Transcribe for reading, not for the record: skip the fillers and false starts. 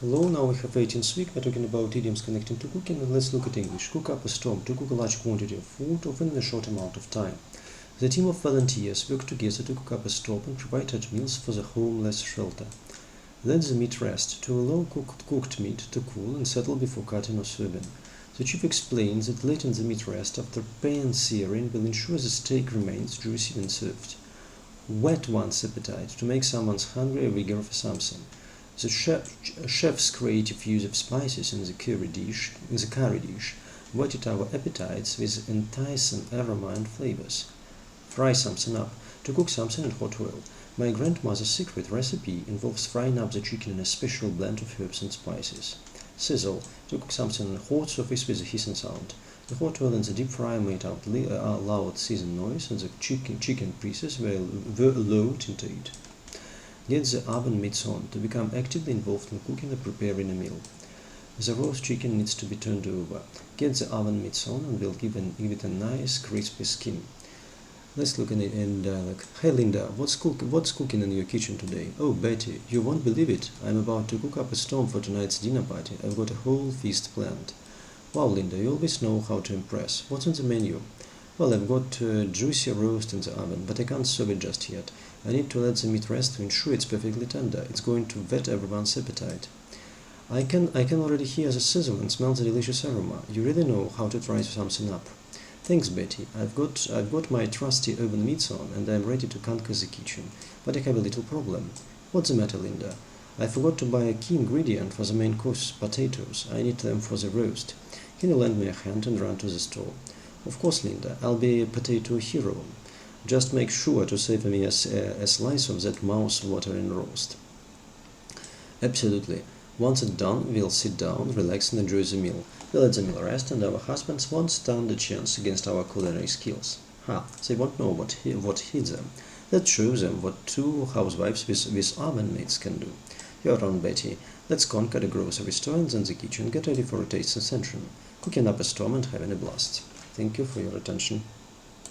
Hello, now we have 18th week. We're talking about idioms connecting to cooking, and let's look at English. Cook up a storm, to cook a large quantity of food, often in a short amount of time. The team of volunteers work together to cook up a storm and provide hot meals for the homeless shelter. Let the meat rest, to allow cooked meat to cool and settle before cutting or serving. The chief explains that letting the meat rest after pan-searing will ensure the steak remains juicy when served. Whet one's appetite, to make someone's hungry or eager for something. The chef's creative use of spices in the curry dish whetted our appetites with enticing aroma and flavors. Fry something up, to cook something in hot oil. My grandmother's secret recipe involves frying up the chicken in a special blend of herbs and spices. Sizzle, to cook something on a hot surface with a hissing sound. The hot oil in the deep fryer made out a loud sizzling noise, and the chicken pieces were lowered into it. Get the oven mitts on, to become actively involved in cooking or preparing a meal. The roast chicken needs to be turned over. Get the oven mitts on and we'll give it a nice crispy skin. Let's look at it in dialogue. Hey Linda, what's cooking in your kitchen today? Oh Betty, you won't believe it. I'm about to cook up a storm for tonight's dinner party. I've got a whole feast planned. Wow Linda, you always know how to impress. What's on the menu? Well, I've got juicy roast in the oven, but I can't serve it just yet. I need to let the meat rest to ensure it's perfectly tender. It's going to whet everyone's appetite. I can already hear the sizzle and smell the delicious aroma. You really know how to try something up. Thanks, Betty. I've got my trusty oven mitts on, and I'm ready to conquer the kitchen. But I have a little problem. What's the matter, Linda? I forgot to buy a key ingredient for the main course, potatoes. I need them for the roast. Can you lend me a hand and run to the store? Of course, Linda. I'll be a potato hero. Just make sure to save me a slice of that mouth-watering roast. Absolutely. Once it's done, we'll sit down, relax and enjoy the meal. We'll let the meal rest, and our husbands won't stand a chance against our culinary skills. They won't know what hit them. Let's show them what two housewives with oven mitts can do. You're on, Betty. Let's conquer the grocery store and then the kitchen. Get ready for a tasting session. Cooking up a storm and having a blast. Thank you for your attention.